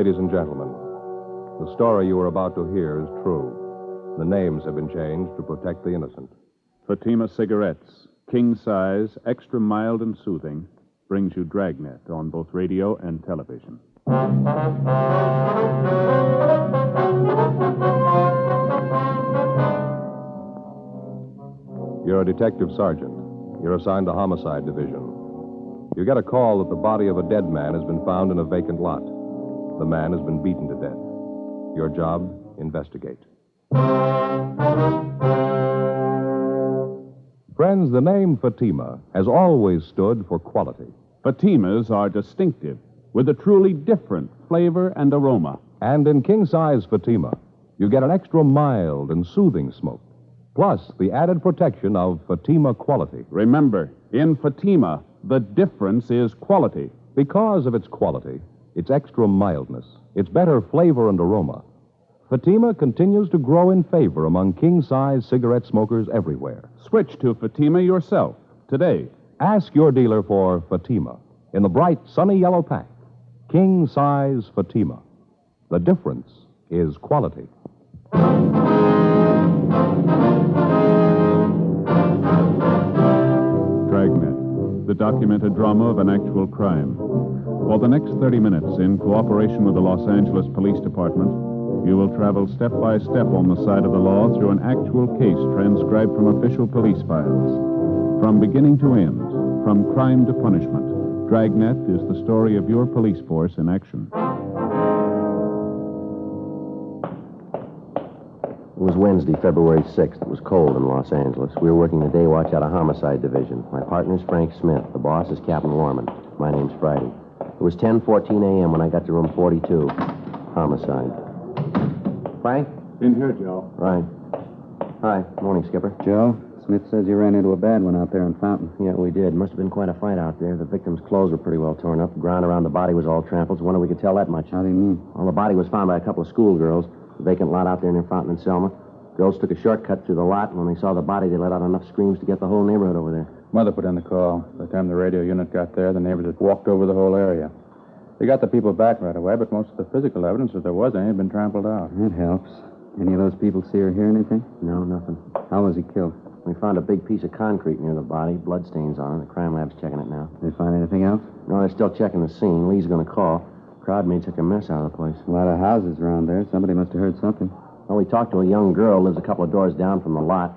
Ladies and gentlemen, the story you are about to hear is true. The names have been changed to protect the innocent. Fatima Cigarettes, king size, extra mild and soothing, brings you Dragnet on both radio and television. You're a detective sergeant. You're assigned to Homicide Division. You get a call that the body of a dead man has been found in a vacant lot. The man has been beaten to death. Your job, investigate. Friends, the name Fatima has always stood for quality. Fatimas are distinctive, with a truly different flavor and aroma. And in king-size Fatima, you get an extra mild and soothing smoke, plus the added protection of Fatima quality. Remember, in Fatima, the difference is quality. Because of its quality, its extra mildness, its better flavor and aroma, Fatima continues to grow in favor among king-size cigarette smokers everywhere. Switch to Fatima yourself today. Ask your dealer for Fatima in the bright, sunny yellow pack. King-size Fatima. The difference is quality. Dragnet, the documented drama of an actual crime. For the next 30 minutes, in cooperation with the Los Angeles Police Department, you will travel step by step on the side of the law through an actual case transcribed from official police files. From beginning to end, from crime to punishment, Dragnet is the story of your police force in action. It was Wednesday, February 6th. It was cold in Los Angeles. We were working the day watch out of Homicide Division. My partner's Frank Smith. The boss is Captain Warman. My name's Friday. It was 10:14 a.m. when I got to room 42. Homicide. Frank? In here, Joe. Right. Hi. Morning, Skipper. Joe, Smith says you ran into a bad one out there in Fountain. Yeah, we did. Must have been quite a fight out there. The victim's clothes were pretty well torn up. The ground around the body was all trampled. Wonder we could tell that much. How do you mean? Well, the body was found by a couple of schoolgirls. The vacant lot out there near Fountain and Selma. Girls took a shortcut through the lot, and when they saw the body, they let out enough screams to get the whole neighborhood over there. Mother put in the call. By the time the radio unit got there, the neighbors had walked over the whole area. They got the people back right away, but most of the physical evidence, if there was any, had been trampled out. That helps. Any of those people see or hear anything? No, nothing. How was he killed? We found a big piece of concrete near the body, bloodstains on it. The crime lab's checking it now. Did they find anything else? No, they're still checking the scene. Lee's going to call. Crowd made such a mess out of the place. A lot of houses around there. Somebody must have heard something. Well, we talked to a young girl, lives a couple of doors down from the lot.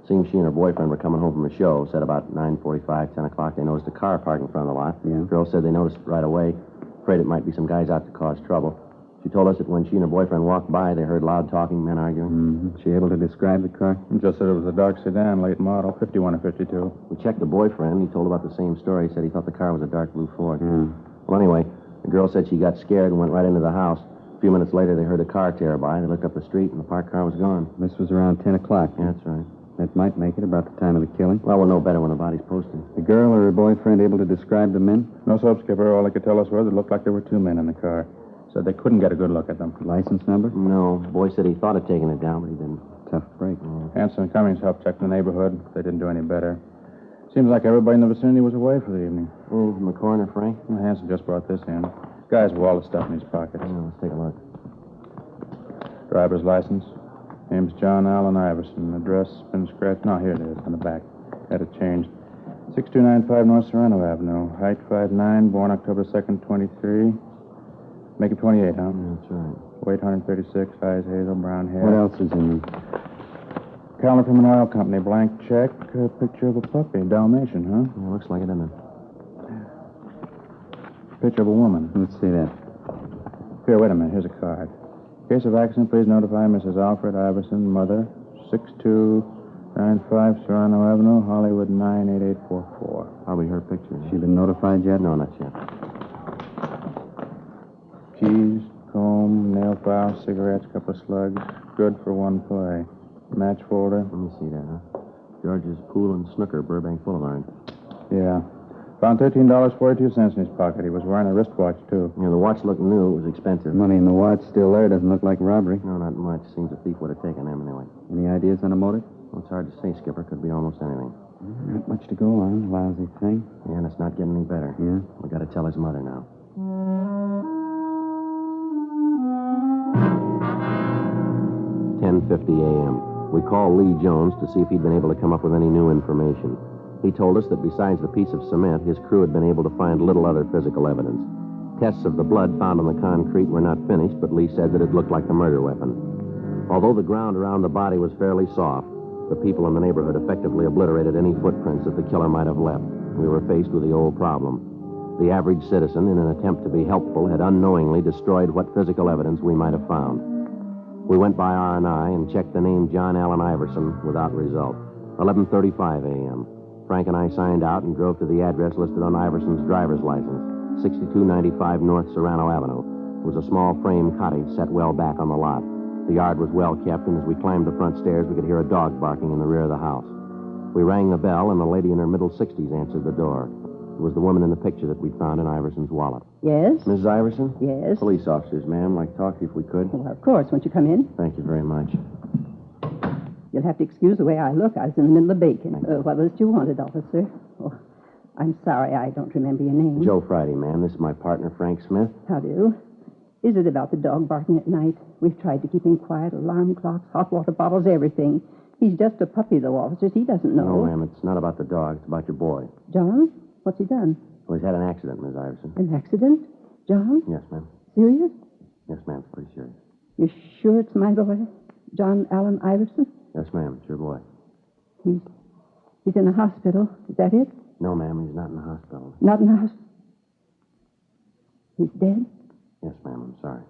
Seems she and her boyfriend were coming home from the show. Said about 9:45, 10 o'clock, they noticed a car parked in front of the lot. Yeah. The girl said they noticed it right away. Afraid it might be some guys out to cause trouble. She told us that when she and her boyfriend walked by, they heard loud talking, men arguing. Mm-hmm. She able to describe the car? Just said it was a dark sedan, late model, 51 or 52. We checked the boyfriend. He told about the same story. He said he thought the car was a dark blue Ford. Mm. Well, anyway, the girl said she got scared and went right into the house. A few minutes later, they heard a car tear by. They looked up the street, and the parked car was gone. This was around 10 o'clock. Yeah, that's right. That might make it about the time of the killing. Well, we'll know better when the body's posted. The girl or her boyfriend able to describe the men? No soap, Skipper. All they could tell us was it looked like there were two men in the car. Said they couldn't get a good look at them. License number? No. The boy said he thought of taking it down, but he didn't. Tough break. Hanson and Cummings helped check the neighborhood. They didn't do any better. Seems like everybody in the vicinity was away for the evening. Oh, from the coroner, Frank? Well, Hanson just brought this in. Guy's with all the stuff in his pockets. Yeah, let's take a look. Driver's license. Name's John Allen Iverson. Address been scratched. No, here it is on the back. Had it changed. 6295 North Serrano Avenue. Height 5'9", born October 2nd, 23. Make it 28, huh? Yeah, that's right. Weight 136, eyes hazel, brown hair. What else is in there? Calendar from an oil company, blank check, picture of a puppy, Dalmatian, huh? Yeah, looks like it, doesn't it? Picture of a woman. Let's see that. Here, wait a minute. Here's a card. Case of accident, please notify Mrs. Alfred Iverson, mother, 6295 Serrano Avenue, Hollywood 98844. Probably her picture. She been notified yet? No, not yet. Keys, comb, nail file, cigarettes, couple of slugs. Good for one play. Match folder. Let me see that, huh? George's Pool and Snooker, Burbank Boulevard. Yeah. Found $13.42 in his pocket. He was wearing a wristwatch, too. Yeah, the watch looked new. It was expensive. Money in the watch still there. Doesn't look like robbery. No, not much. Seems a thief would have taken them anyway. Any ideas on a motive? Well, it's hard to say, Skipper. Could be almost anything. Not much to go on. Lousy thing. Yeah, and it's not getting any better. Yeah? We got to tell his mother now. 10:50 a.m. We called Lee Jones to see if he'd been able to come up with any new information. He told us that besides the piece of cement, his crew had been able to find little other physical evidence. Tests of the blood found on the concrete were not finished, but Lee said that it looked like the murder weapon. Although the ground around the body was fairly soft, the people in the neighborhood effectively obliterated any footprints that the killer might have left. We were faced with the old problem. The average citizen, in an attempt to be helpful, had unknowingly destroyed what physical evidence we might have found. We went by R&I and checked the name John Allen Iverson without result. 11:35 a.m. Frank and I signed out and drove to the address listed on Iverson's driver's license, 6295 North Serrano Avenue. It was a small frame cottage set well back on the lot. The yard was well kept, and as we climbed the front stairs, we could hear a dog barking in the rear of the house. We rang the bell, and a lady in her middle 60s answered the door. It was the woman in the picture that we'd found in Iverson's wallet. Yes? Mrs. Iverson? Yes? Police officers, ma'am. Like to talk to you if we could. Well, of course. Won't you come in? Thank you very much. You'll have to excuse the way I look. I was in the middle of baking. What was it you wanted, officer? Oh, I'm sorry, I don't remember your name. Joe Friday, ma'am. This is my partner, Frank Smith. How do? Is it about the dog barking at night? We've tried to keep him quiet. Alarm clocks, hot water bottles, everything. He's just a puppy, though, officers. He doesn't know. No, ma'am. It's not about the dog. It's about your boy. John? What's he done? Well, he's had an accident, Miss Iverson. An accident? John? Yes, ma'am. Serious? Yes, ma'am. It's pretty serious. You sure it's my boy? John Allen Iverson? Yes, ma'am. It's your boy. He's in the hospital. Is that it? No, ma'am. He's not in the hospital. Not in the hospital? He's dead? Yes, ma'am. I'm sorry.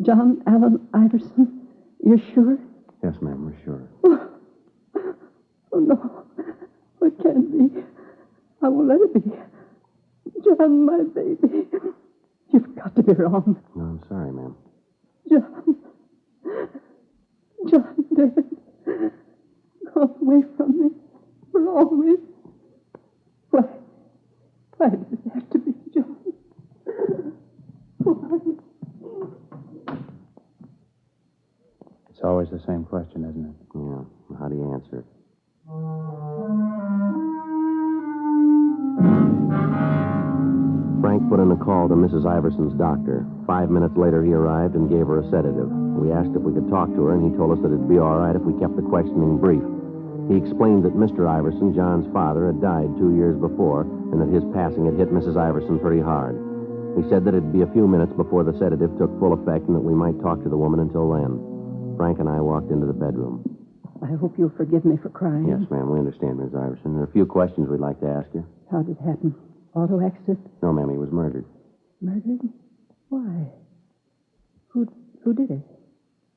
John Allen Iverson? You're sure? Yes, ma'am. We're sure. Oh, no. It can't be. I won't let it be. John, my baby. You've got to be wrong. No, I'm sorry, ma'am. John dead. Gone away from me. For always. Why does it have to be John? Why? It's always the same question, isn't it? Yeah. How do you answer it? Frank put in a call to Mrs. Iverson's doctor. 5 minutes later, he arrived and gave her a sedative. We asked if we could talk to her, and he told us that it'd be all right if we kept the questioning brief. He explained that Mr. Iverson, John's father, had died 2 years before, and that his passing had hit Mrs. Iverson pretty hard. He said that it'd be a few minutes before the sedative took full effect and that we might talk to the woman until then. Frank and I walked into the bedroom. I hope you'll forgive me for crying. Yes, ma'am, we understand, Miss Iverson. There are a few questions we'd like to ask you. How did it happen? Auto accident? No, ma'am, he was murdered. Murdered? Why? Who did it?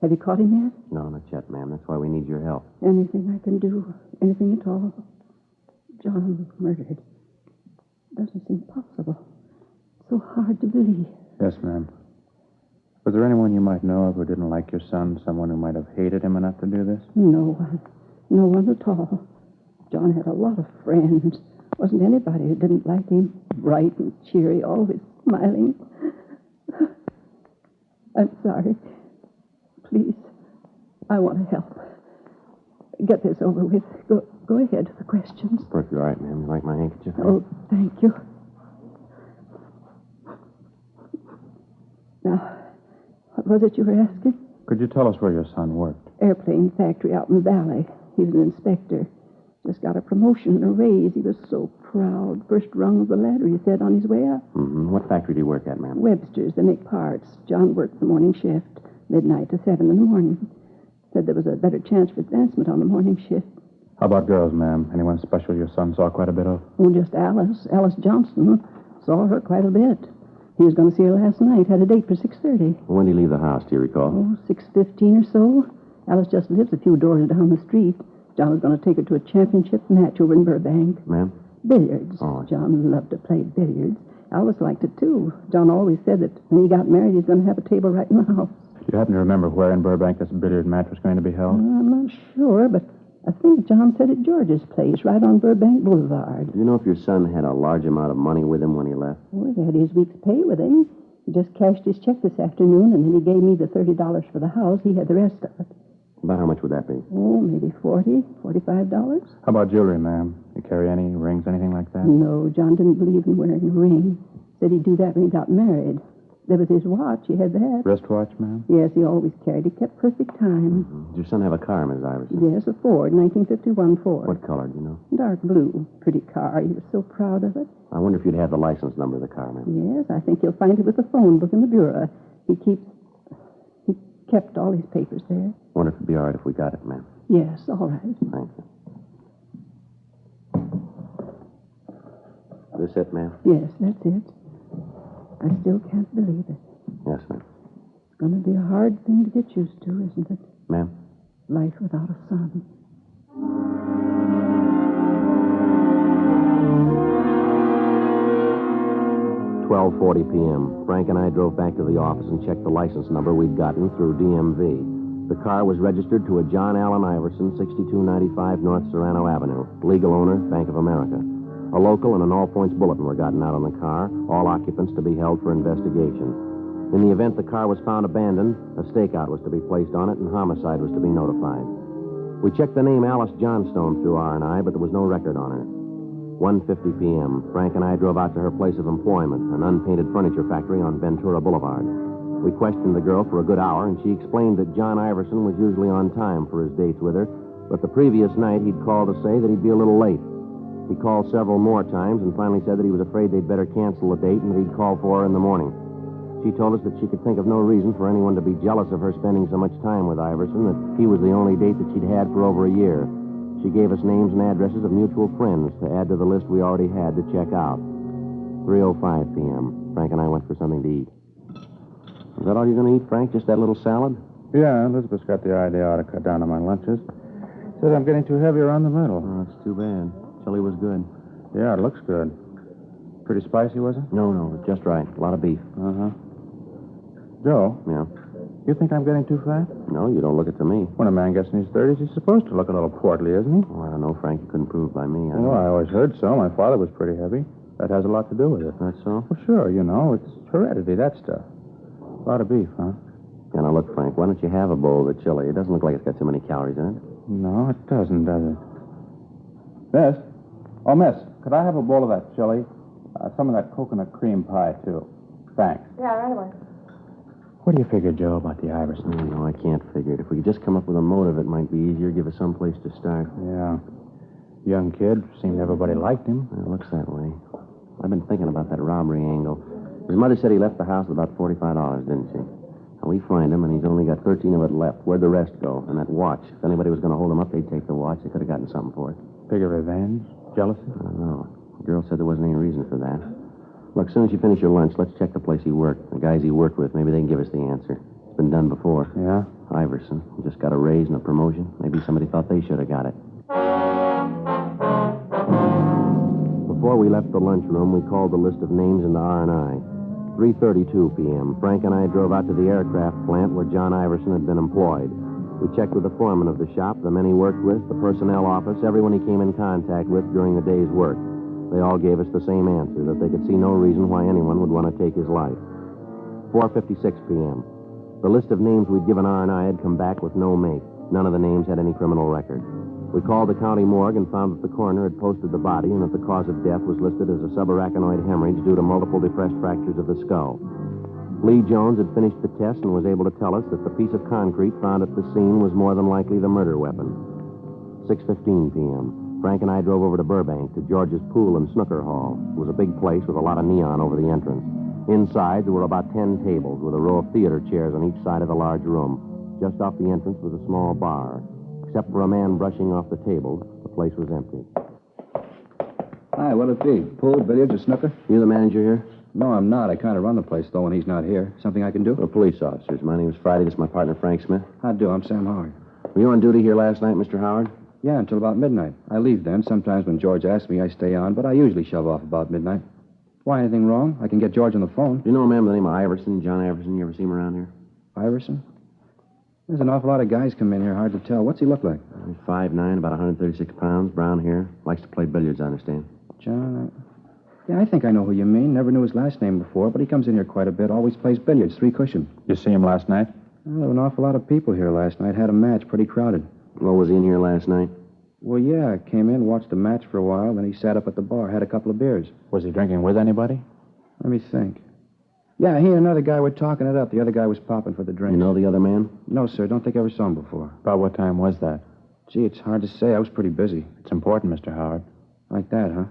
Have you caught him yet? No, not yet, ma'am. That's why we need your help. Anything I can do? Anything at all? John murdered. Doesn't seem possible. So hard to believe. Yes, ma'am. Was there anyone you might know of who didn't like your son? Someone who might have hated him enough to do this? No one. No one at all. John had a lot of friends. Wasn't anybody who didn't like him. Bright and cheery, always smiling. I'm sorry. Please, I want to help. Get this over with. Go ahead with the questions. Perfectly all right, ma'am. You like my handkerchief? Oh, thank you. Now, what was it you were asking? Could you tell us where your son worked? Airplane factory out in the valley. He was an inspector. Just got a promotion and a raise. He was so proud. First rung of the ladder, he said, on his way up. Mm-hmm. What factory do you work at, ma'am? Webster's. They make parts. John worked the morning shift, midnight to 7 in the morning. Said there was a better chance for advancement on the morning shift. How about girls, ma'am? Anyone special your son saw quite a bit of? Oh, just Alice. Alice Johnson. Saw her quite a bit. He was going to see her last night. Had a date for 6:30. When did he leave the house, do you recall? Oh, 6:15 or so. Alice just lives a few doors down the street. John was going to take her to a championship match over in Burbank. Ma'am? Billiards. Oh. John loved to play billiards. Alice liked it, too. John always said that when he got married, he was going to have a table right in the house. Do you happen to remember where in Burbank this billiard match was going to be held? I'm not sure, but I think John said at George's place, right on Burbank Boulevard. Do you know if your son had a large amount of money with him when he left? Oh, he had his week's pay with him. He just cashed his check this afternoon, and then he gave me the $30 for the house. He had the rest of it. About how much would that be? Oh, maybe $40, $45. How about jewelry, ma'am? You carry any rings, anything like that? No, John didn't believe in wearing a ring. Said he'd do that when he got married. There was his watch. He had that. Wristwatch, ma'am? Yes, he always carried. He kept perfect time. Did your son have a car, Miss Iverson? Yes, a Ford, 1951 Ford. What color, do you know? Dark blue. Pretty car. He was so proud of it. I wonder if you'd have the license number of the car, ma'am. Yes, I think you'll find it with the phone book in the bureau. He kept all his papers there. I wonder if it'd be all right if we got it, ma'am. Yes, all right. Thank you. This it, ma'am? Yes, that's it. I still can't believe it. Yes, ma'am. It's going to be a hard thing to get used to, isn't it? Ma'am? Life without a son. 12:40 p.m. Frank and I drove back to the office and checked the license number we'd gotten through DMV. The car was registered to a John Allen Iverson, 6295 North Serrano Avenue. Legal owner, Bank of America. A local and an all-points bulletin were gotten out on the car, all occupants to be held for investigation. In the event the car was found abandoned, a stakeout was to be placed on it and homicide was to be notified. We checked the name Alice Johnstone through R&I, but there was no record on her. 1:50 p.m. Frank and I drove out to her place of employment, an unpainted furniture factory on Ventura Boulevard. We questioned the girl for a good hour, and she explained that John Iverson was usually on time for his dates with her, but the previous night he'd called to say that he'd be a little late. He called several more times and finally said that he was afraid they'd better cancel the date and that he'd call for her in the morning. She told us that she could think of no reason for anyone to be jealous of her spending so much time with Iverson, that he was the only date that she'd had for over a year. She gave us names and addresses of mutual friends to add to the list we already had to check out. 3:05 p.m. Frank and I went for something to eat. Is that all you're going to eat, Frank? Just that little salad? Yeah, Elizabeth's got the idea I ought to cut down on my lunches. Said I'm getting too heavy around the middle. Oh, that's too bad. Chili was good. Yeah, it looks good. Pretty spicy, was it? No, just right. A lot of beef. Uh-huh. Joe, Yeah. you think I'm getting too fat? No, you don't look it to me. When a man gets in his 30s, he's supposed to look a little portly, isn't he? Oh, I don't know, Frank. You couldn't prove by me. Well, I always heard so. My father was pretty heavy. That has a lot to do with it. That's so? Well, sure, you know. It's heredity, that stuff. A lot of beef, huh? Yeah, now look, Frank, why don't you have a bowl of the chili? It doesn't look like it's got too many calories in it. No, it doesn't, does it? Miss? Oh, miss, could I have a bowl of that chili? Some of that coconut cream pie, too. Thanks. Yeah, right away. What do you figure, Joe, about the Iverson? No, I can't figure it. If we could just come up with a motive, it might be easier. Give us some place to start. Yeah. Young kid. Seemed everybody liked him. It looks that way. I've been thinking about that robbery angle. His mother said he left the house with about $45, didn't she? Now, we find him, and he's only got 13 of it left. Where'd the rest go? And that watch. If anybody was going to hold him up, they'd take the watch. They could have gotten something for it. Bigger revenge? Jealousy? I don't know. The girl said there wasn't any reason for that. Look, as soon as you finish your lunch, let's check the place he worked. The guys he worked with, maybe they can give us the answer. It's been done before. Yeah? Iverson. He just got a raise and a promotion. Maybe somebody thought they should have got it. Before we left the lunchroom, we called the list of names into R&I. 3:32 p.m. Frank and I drove out to the aircraft plant where John Iverson had been employed. We checked with the foreman of the shop, the men he worked with, the personnel office, everyone he came in contact with during the day's work. They all gave us the same answer, that they could see no reason why anyone would want to take his life. 4:56 p.m. The list of names we'd given R&I had come back with no make. None of the names had any criminal record. We called the county morgue and found that the coroner had posted the body and that the cause of death was listed as a subarachnoid hemorrhage due to multiple depressed fractures of the skull. Lee Jones had finished the test and was able to tell us that the piece of concrete found at the scene was more than likely the murder weapon. 6:15 p.m. Frank and I drove over to Burbank to George's Pool and Snooker Hall. It was a big place with a lot of neon over the entrance. Inside, there were about 10 tables with a row of theater chairs on each side of the large room. Just off the entrance was a small bar. Except for a man brushing off the table, the place was empty. Hi, what'll it be? Pool, billiards, or snooker? You the manager here? No, I'm not. I kind of run the place, though, when he's not here. Something I can do? We're police officers. My name's Friday. This is my partner, Frank Smith. I do. I'm Sam Howard. Were you on duty here last night, Mr. Howard? Yeah, until about midnight. I leave then. Sometimes when George asks me, I stay on, but I usually shove off about midnight. Why, anything wrong? I can get George on the phone. Do you know a man by the name of Iverson, John Iverson? You ever see him around here? Iverson? There's an awful lot of guys come in here. Hard to tell. What's he look like? He's 5'9", about 136 pounds, brown hair. Likes to play billiards, I understand. John, Yeah, I think I know who you mean. Never knew his last name before, but he comes in here quite a bit. Always plays billiards, 3 cushion. You see him last night? Well, there were an awful lot of people here last night. Had a match, pretty crowded. Well, was he in here last night? Well, yeah, came in, watched the match for a while, then he sat up at the bar, had a couple of beers. Was he drinking with anybody? Let me think. Yeah, he and another guy were talking it up. The other guy was popping for the drink. You know the other man? No, sir. Don't think I ever saw him before. About what time was that? Gee, it's hard to say. I was pretty busy. It's important, Mr. Howard. Like that, huh?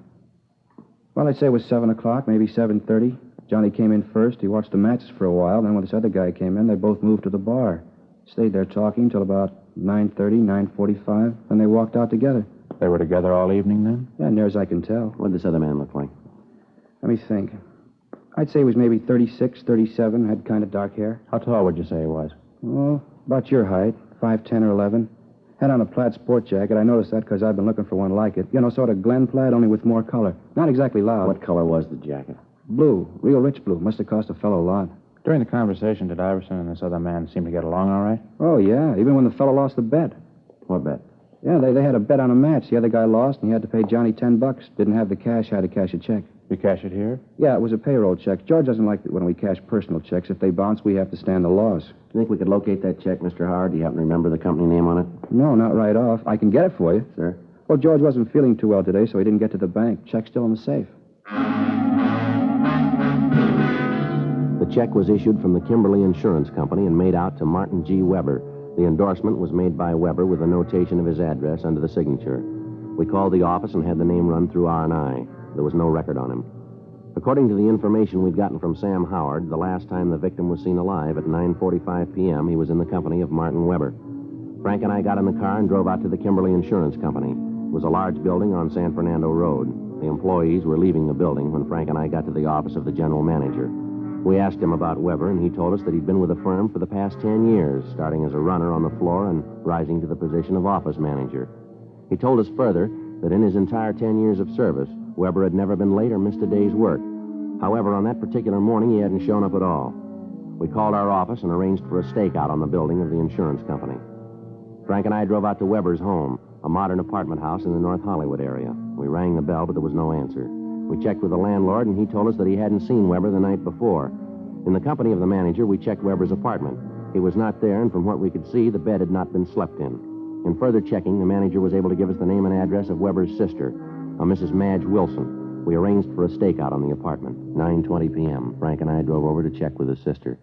Well, I'd say it was 7 o'clock, maybe 7:30. Johnny came in first. He watched the matches for a while. Then when this other guy came in, they both moved to the bar. Stayed there talking till about 9:30, 9:45. Then they walked out together. They were together all evening then? Yeah, near as I can tell. What did this other man look like? Let me think. I'd say he was maybe 36, 37, had kind of dark hair. How tall would you say he was? Oh, about your height, 5'10" or 11. Had on a plaid sport jacket. I noticed that because I've been looking for one like it. You know, sort of Glen plaid, only with more color. Not exactly loud. What color was the jacket? Blue. Real rich blue. Must have cost a fellow a lot. During the conversation, did Iverson and this other man seem to get along all right? Oh, yeah. Even when the fellow lost the bet. What bet? Yeah, they had a bet on a match. The other guy lost, and he had to pay Johnny $10. Didn't have the cash, had to cash a check. You cash it here? Yeah, it was a payroll check. George doesn't like it when we cash personal checks. If they bounce, we have to stand the loss. You think we could locate that check, Mr. Howard? Do you happen to remember the company name on it? No, not right off. I can get it for you. Sir? Well, George wasn't feeling too well today, so he didn't get to the bank. Check's still in the safe. The check was issued from the Kimberly Insurance Company and made out to Martin G. Weber. The endorsement was made by Weber with a notation of his address under the signature. We called the office and had the name run through R&I. There was no record on him. According to the information we'd gotten from Sam Howard, the last time the victim was seen alive at 9:45 p.m., he was in the company of Martin Weber. Frank and I got in the car and drove out to the Kimberly Insurance Company. It was a large building on San Fernando Road. The employees were leaving the building when Frank and I got to the office of the general manager. We asked him about Weber, and he told us that he'd been with the firm for the past 10 years, starting as a runner on the floor and rising to the position of office manager. He told us further that in his entire 10 years of service, Weber had never been late or missed a day's work. However, on that particular morning, he hadn't shown up at all. We called our office and arranged for a stakeout on the building of the insurance company. Frank and I drove out to Weber's home, a modern apartment house in the North Hollywood area. We rang the bell, but there was no answer. We checked with the landlord, and he told us that he hadn't seen Weber the night before. In the company of the manager, we checked Weber's apartment. He was not there, and from what we could see, the bed had not been slept in. In further checking, the manager was able to give us the name and address of Weber's sister, a Mrs. Madge Wilson. We arranged for a stakeout on the apartment. 9:20 p.m. Frank and I drove over to check with his sister.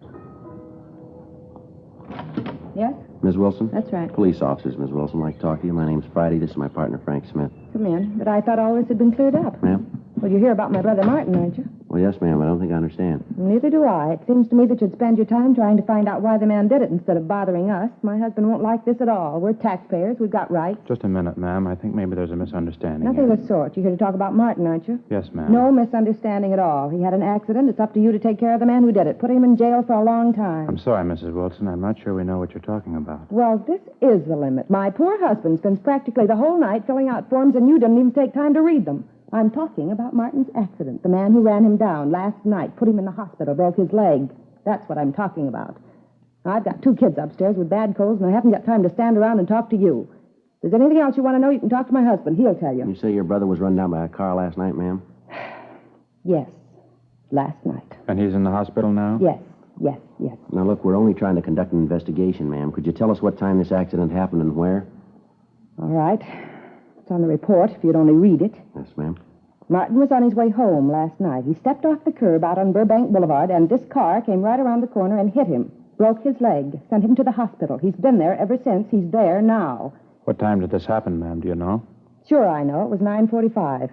Yes? Ms. Wilson? That's right. Police officers, Ms. Wilson. I'd like to talk to you. My name's Friday. This is my partner, Frank Smith. Come in. But I thought all this had been cleared up. Ma'am? Well, you hear about my brother Martin, aren't you? Well, yes, ma'am. I don't think I understand. Neither do I. It seems to me that you'd spend your time trying to find out why the man did it instead of bothering us. My husband won't like this at all. We're taxpayers. We've got rights. Just a minute, ma'am. I think maybe there's a misunderstanding. Nothing here. of the sort. You're here to talk about Martin, aren't you? Yes, ma'am. No misunderstanding at all. He had an accident. It's up to you to take care of the man who did it. Put him in jail for a long time. I'm sorry, Mrs. Wilson. I'm not sure we know what you're talking about. Well, this is the limit. My poor husband spends practically the whole night filling out forms, and you didn't even take time to read them. I'm talking about Martin's accident. The man who ran him down last night, put him in the hospital, broke his leg. That's what I'm talking about. I've got 2 kids upstairs with bad colds, and I haven't got time to stand around and talk to you. If there's anything else you want to know, you can talk to my husband. He'll tell you. You say your brother was run down by a car last night, ma'am? Yes, last night. And he's in the hospital now? Yes. Now, look, we're only trying to conduct an investigation, ma'am. Could you tell us what time this accident happened and where? All right. It's on the report, if you'd only read it. Yes, ma'am. Martin was on his way home last night. He stepped off the curb out on Burbank Boulevard, and this car came right around the corner and hit him. Broke his leg. Sent him to the hospital. He's been there ever since. He's there now. What time did this happen, ma'am? Do you know? Sure I know. It was 9:45.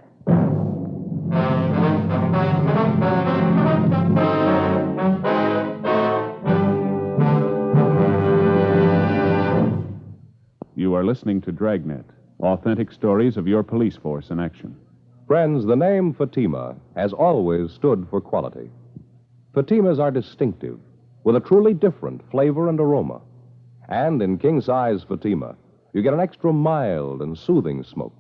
You are listening to Dragnet, authentic stories of your police force in action. Friends, the name Fatima has always stood for quality. Fatimas are distinctive, with a truly different flavor and aroma. And in king-size Fatima, you get an extra mild and soothing smoke,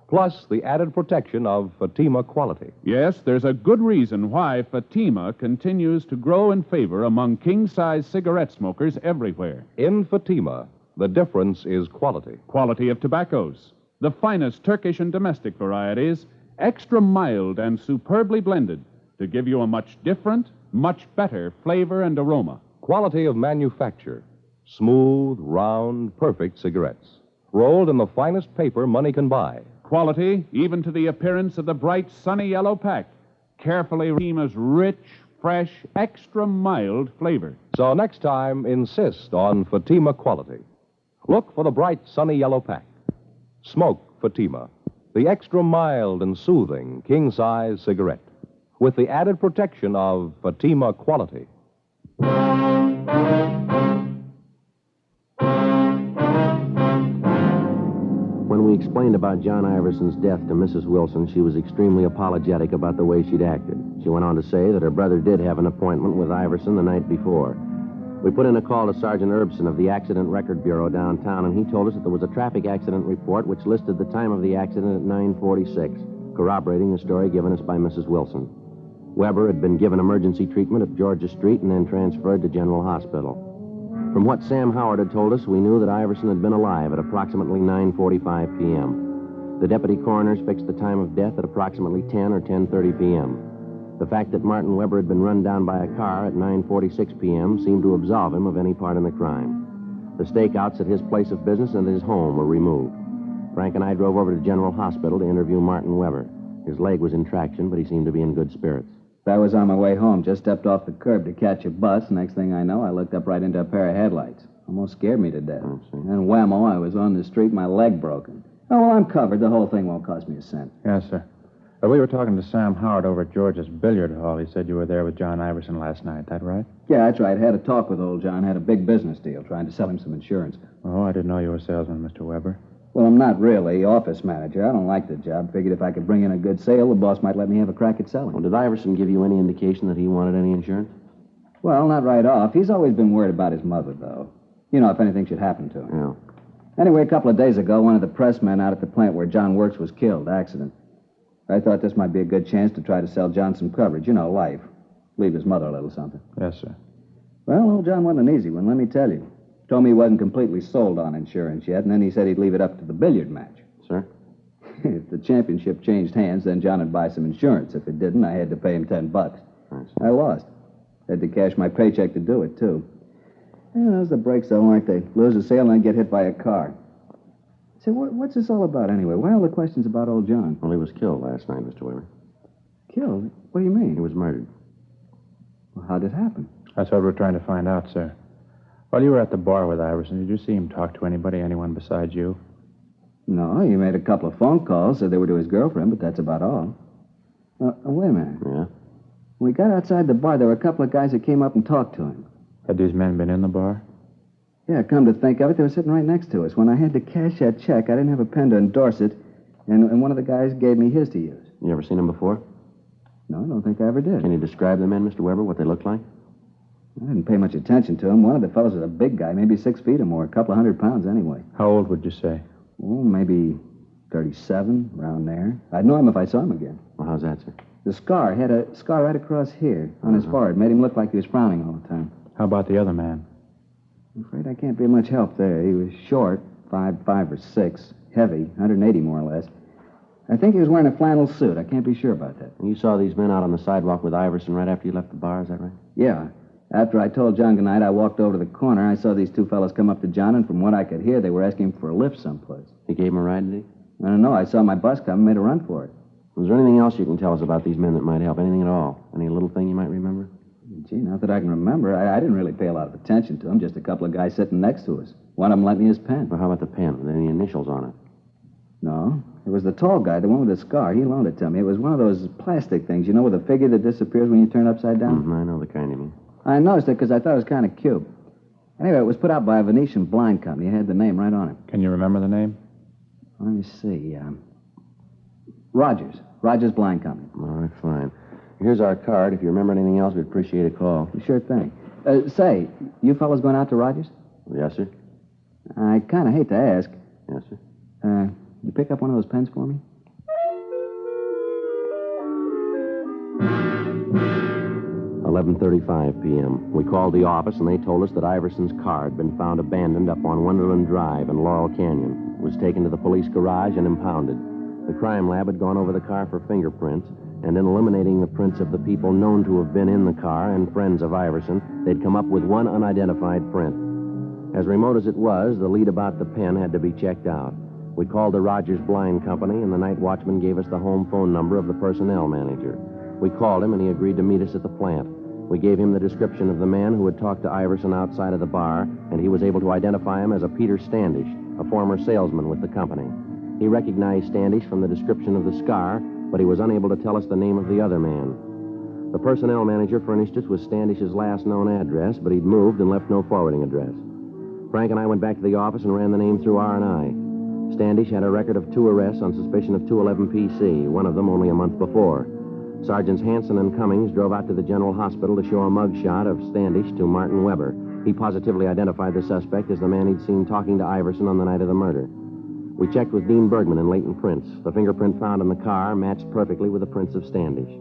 plus the added protection of Fatima quality. Yes, there's a good reason why Fatima continues to grow in favor among king-size cigarette smokers everywhere. In Fatima, the difference is quality. Quality of tobaccos, the finest Turkish and domestic varieties, extra mild and superbly blended to give you a much different, much better flavor and aroma. Quality of manufacture. Smooth, round, perfect cigarettes. Rolled in the finest paper money can buy. Quality, even to the appearance of the bright, sunny yellow pack. Carefully Fatima's rich, fresh, extra mild flavor. So next time, insist on Fatima quality. Look for the bright, sunny yellow pack. Smoke Fatima, the extra mild and soothing king-size cigarette, with the added protection of Fatima quality. When we explained about John Iverson's death to Mrs. Wilson, she was extremely apologetic about the way she'd acted. She went on to say that her brother did have an appointment with Iverson the night before. We put in a call to Sergeant Erbson of the Accident Record Bureau downtown, and he told us that there was a traffic accident report which listed the time of the accident at 9:46, corroborating the story given us by Mrs. Wilson. Weber had been given emergency treatment at Georgia Street and then transferred to General Hospital. From what Sam Howard had told us, we knew that Iverson had been alive at approximately 9:45 p.m. The deputy coroners fixed the time of death at approximately 10 or 10:30 p.m. The fact that Martin Weber had been run down by a car at 9:46 p.m. seemed to absolve him of any part in the crime. The stakeouts at his place of business and at his home were removed. Frank and I drove over to General Hospital to interview Martin Weber. His leg was in traction, but he seemed to be in good spirits. I was on my way home, just stepped off the curb to catch a bus. Next thing I know, I looked up right into a pair of headlights. Almost scared me to death. And whammo, I was on the street, my leg broken. Oh, well, I'm covered. The whole thing won't cost me a cent. Yes, sir. We were talking to Sam Howard over at George's billiard hall. He said you were there with John Iverson last night. That right? Yeah, that's right. Had a talk with old John. Had a big business deal, trying to sell him some insurance. Oh, I didn't know you were a salesman, Mr. Weber. Well, I'm not really. Office manager. I don't like the job. Figured if I could bring in a good sale, the boss might let me have a crack at selling. Well, did Iverson give you any indication that he wanted any insurance? Well, not right off. He's always been worried about his mother, though. You know, if anything should happen to him. Yeah. Anyway, a couple of days ago, one of the pressmen out at the plant where John works was killed. Accident. I thought this might be a good chance to try to sell John some coverage. You know, life. Leave his mother a little something. Yes, sir. Well, old John wasn't an easy one, let me tell you. Told me he wasn't completely sold on insurance yet, and then he said he'd leave it up to the billiard match. Sir? If the championship changed hands, then John would buy some insurance. If it didn't, I had to pay him $10. I lost. Had to cash my paycheck to do it, too. Yeah, those are the breaks, though, aren't they? Lose a sale and then get hit by a car. Say, what's this all about, anyway? Why all the questions about old John? Well, he was killed last night, Mr. Weber. Killed? What do you mean? He was murdered. Well, how'd it happen? That's what we're trying to find out, sir. While you were at the bar with Iverson, did you see him talk to anybody, anyone besides you? No, he made a couple of phone calls, said they were to his girlfriend, but that's about all. Wait a minute. Yeah? When we got outside the bar, there were a couple of guys that came up and talked to him. Had these men been in the bar? Yeah, come to think of it, they were sitting right next to us. When I had to cash that check, I didn't have a pen to endorse it, and one of the guys gave me his to use. You ever seen him before? No, I don't think I ever did. Can you describe the men, Mr. Weber, what they looked like? I didn't pay much attention to him. One of the fellows was a big guy, maybe 6 feet or more, a couple of 100 pounds anyway. How old would you say? Oh, maybe 37, around there. I'd know him if I saw him again. Well, how's that, sir? The scar, had a scar right across here on his forehead. Made him look like he was frowning all the time. How about the other man? I'm afraid I can't be of much help there. He was short, 5'5" or 6", heavy, 180 more or less. I think he was wearing a flannel suit. I can't be sure about that. And you saw these men out on the sidewalk with Iverson right after you left the bar, is that right? Yeah. After I told John goodnight, I walked over to the corner. I saw these two fellows come up to John, and from what I could hear, they were asking for a lift someplace. He gave him a ride, did he? I don't know. I saw my bus come and made a run for it. Was there anything else you can tell us about these men that might help? Anything at all? Any little thing you might remember? Gee, not that I can remember. I didn't really pay a lot of attention to them. Just a couple of guys sitting next to us. One of them lent me his pen. Well, how about the pen? Were there any initials on it? No. It was the tall guy, the one with the scar. He loaned it to me. It was one of those plastic things, you know, with a figure that disappears when you turn upside down? I know the kind you mean. I noticed it because I thought it was kind of cute. Anyway, it was put out by a Venetian blind company. It had the name right on it. Can you remember the name? Let me see. Rogers. Rogers Blind Company. All right, fine. Here's our card. If you remember anything else, we'd appreciate a call. Sure thing. Say, you fellas going out to Rogers? Yes, sir? I kind of hate to ask. Yes, sir? You pick up one of those pens for me? 11:35 p.m. We called the office, and they told us that Iverson's car had been found abandoned up on Wonderland Drive in Laurel Canyon. It was taken to the police garage and impounded. The crime lab had gone over the car for fingerprints, and in eliminating the prints of the people known to have been in the car and friends of Iverson, they'd come up with one unidentified print. As remote as it was, the lead about the pen had to be checked out. We called the Rogers Blind Company, and the night watchman gave us the home phone number of the personnel manager. We called him, and he agreed to meet us at the plant. We gave him the description of the man who had talked to Iverson outside of the bar, and he was able to identify him as a Peter Standish, a former salesman with the company. He recognized Standish from the description of the scar, but he was unable to tell us the name of the other man. The personnel manager furnished us with Standish's last known address, but he'd moved and left no forwarding address. Frank and I went back to the office and ran the name through R&I. Standish had a record of 2 arrests on suspicion of 211 PC, one of them only a month before. Sergeants Hanson and Cummings drove out to the General Hospital to show a mug shot of Standish to Martin Weber. He positively identified the suspect as the man he'd seen talking to Iverson on the night of the murder. We checked with Dean Bergman and Leighton Prince. The fingerprint found in the car matched perfectly with the prints of Standish.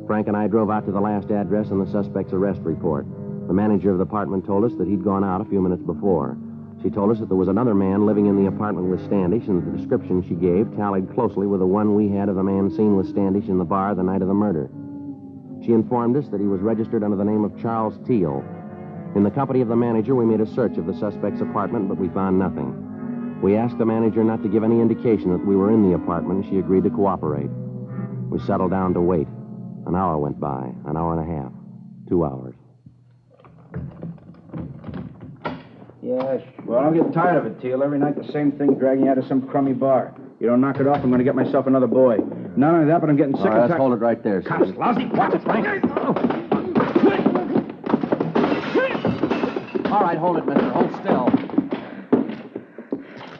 Frank and I drove out to the last address in the suspect's arrest report. The manager of the apartment told us that he'd gone out a few minutes before. She told us that there was another man living in the apartment with Standish, and the description she gave tallied closely with the one we had of the man seen with Standish in the bar the night of the murder. She informed us that he was registered under the name of Charles Teal. In the company of the manager, we made a search of the suspect's apartment, but we found nothing. We asked the manager not to give any indication that we were in the apartment, and she agreed to cooperate. We settled down to wait. An hour went by, an hour and a half, 2 hours. Yes. Well, I'm getting tired of it, Teal. Every night the same thing, dragging you out of some crummy bar. You don't knock it off, I'm going to get myself another boy. Not only that, but I'm getting sick of... Let's hold it right there, sir. Cops, lousy. Watch it, Frank. All right, hold it, mister. Hold still.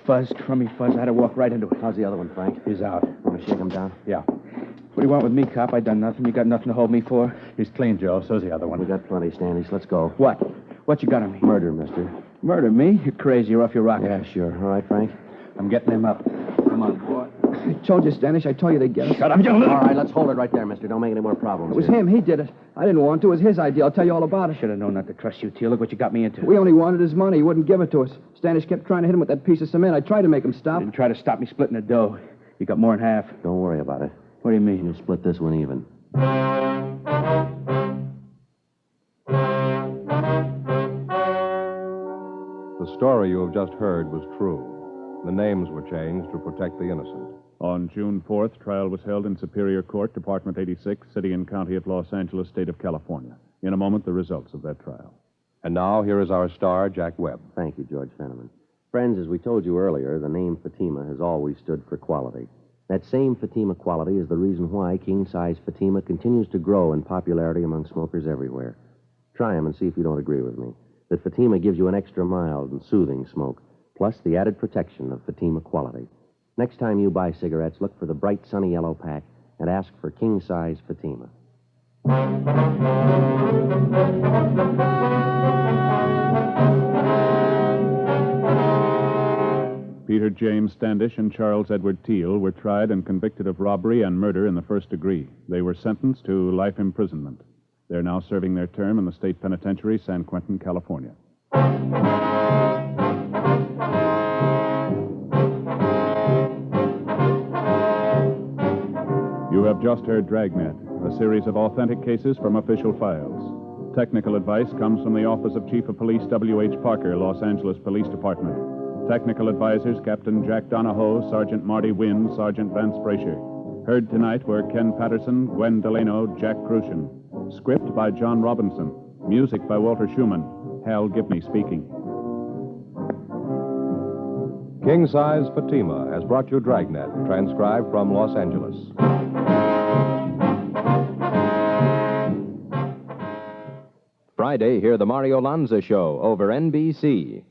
Fuzz, crummy fuzz. I had to walk right into it. How's the other one, Frank? He's out. Want to shake him down? Yeah. What do you want with me, cop? I done nothing. You got nothing to hold me for? He's clean, Joe. So's the other one. We got plenty, Standish. Let's go. What? What you got on me? Murder, mister. Murder me? You're crazy. You're off your rocker. Yeah, sure. All right, Frank? I'm getting him up. Come on, boy. I told you, Standish. I told you they'd get us. Shut up, you little... All right, let's hold it right there, mister. Don't make any more problems. It was here. him. He did it. I didn't want to. It was his idea. I'll tell you all about it. Should have known not to trust you, Teal. Look what you got me into. We only wanted his money. He wouldn't give it to us. Standish kept trying to hit him with that piece of cement. I tried to make him stop. You didn't try to stop me splitting the dough. You got more than half. Don't worry about it. What do you mean? We'll split this one even. The story you have just heard was true. The names were changed to protect the innocent. On June 4th, trial was held in Superior Court, Department 86, City and County of Los Angeles, State of California. In a moment, the results of that trial. And now, here is our star, Jack Webb. Thank you, George Fenneman. Friends, as we told you earlier, the name Fatima has always stood for quality. That same Fatima quality is the reason why king-size Fatima continues to grow in popularity among smokers everywhere. Try them and see if you don't agree with me. That Fatima gives you an extra mild and soothing smoke, plus the added protection of Fatima quality. Next time you buy cigarettes, look for the bright sunny yellow pack and ask for king-size Fatima. Peter James Standish and Charles Edward Teal were tried and convicted of robbery and murder in the first degree. They were sentenced to life imprisonment. They're now serving their term in the state penitentiary, San Quentin, California. You have just heard Dragnet, a series of authentic cases from official files. Technical advice comes from the Office of Chief of Police W.H. Parker, Los Angeles Police Department. Technical advisors Captain Jack Donahoe, Sergeant Marty Wynn, Sergeant Vance Brasher. Heard tonight were Ken Patterson, Gwen Delano, Jack Crucian. Script by John Robinson. Music by Walter Schumann. Hal Gibney speaking. King Size Fatima has brought you Dragnet, transcribed from Los Angeles. Friday, hear the Mario Lanza Show over NBC.